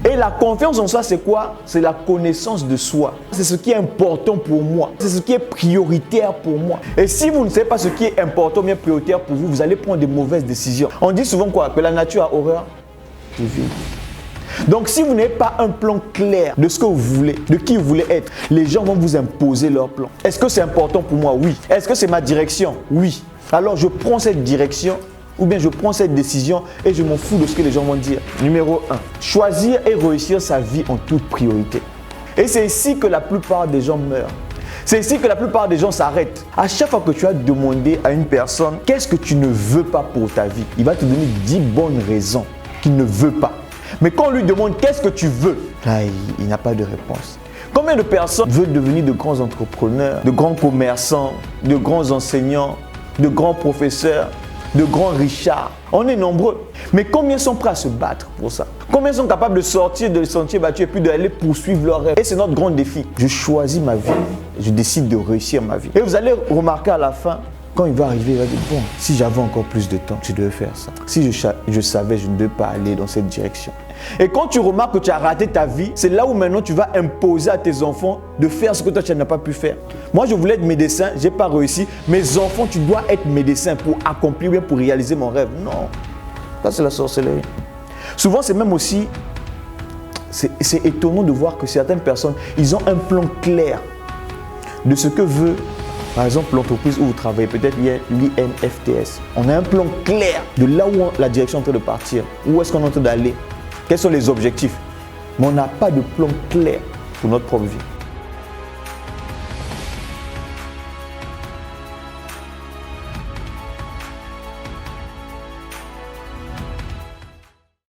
Et la confiance en soi, c'est quoi? C'est la connaissance de soi. C'est ce qui est important pour moi. C'est ce qui est prioritaire pour moi. Et si vous ne savez pas ce qui est important, bien prioritaire pour vous, vous allez prendre de mauvaises décisions. On dit souvent quoi? Que la nature a horreur du vide. Donc si vous n'avez pas un plan clair de ce que vous voulez, de qui vous voulez être, les gens vont vous imposer leur plan. Est-ce que c'est important pour moi? Oui. Est-ce que c'est ma direction? Oui. Alors je prends cette direction ou bien je prends cette décision et je m'en fous de ce que les gens vont dire. Numéro 1, choisir et réussir sa vie en toute priorité. Et c'est ici que la plupart des gens meurent. C'est ici que la plupart des gens s'arrêtent. À chaque fois que tu as demandé à une personne qu'est-ce que tu ne veux pas pour ta vie, il va te donner 10 bonnes raisons qu'il ne veut pas. Mais quand on lui demande qu'est-ce que tu veux, là, il n'a pas de réponse. Combien de personnes veulent devenir de grands entrepreneurs, de grands commerçants, de grands enseignants, de grands professeurs, de grands richards? On est nombreux. Mais combien sont prêts à se battre pour ça? Combien sont capables de sortir de sentiers battus et puis d'aller poursuivre leurs rêves? Et c'est notre grand défi. Je choisis ma vie. Je décide de réussir ma vie. Et vous allez remarquer à la fin, quand il va arriver, il va dire, bon, si j'avais encore plus de temps, je devais faire ça. Si je savais, je ne devais pas aller dans cette direction. Et quand tu remarques que tu as raté ta vie, c'est là où maintenant tu vas imposer à tes enfants de faire ce que toi tu n'as pas pu faire. Moi, je voulais être médecin, je n'ai pas réussi. Mes enfants, tu dois être médecin pour accomplir, bien pour réaliser mon rêve. Non, ça c'est la sorcellerie. Souvent, c'est même aussi, c'est étonnant de voir que certaines personnes, ils ont un plan clair de ce que veut, par exemple, l'entreprise où vous travaillez, peut-être l'INFTS. On a un plan clair de là où la direction est en train de partir, où est-ce qu'on est en train d'aller, quels sont les objectifs. Mais on n'a pas de plan clair pour notre propre vie.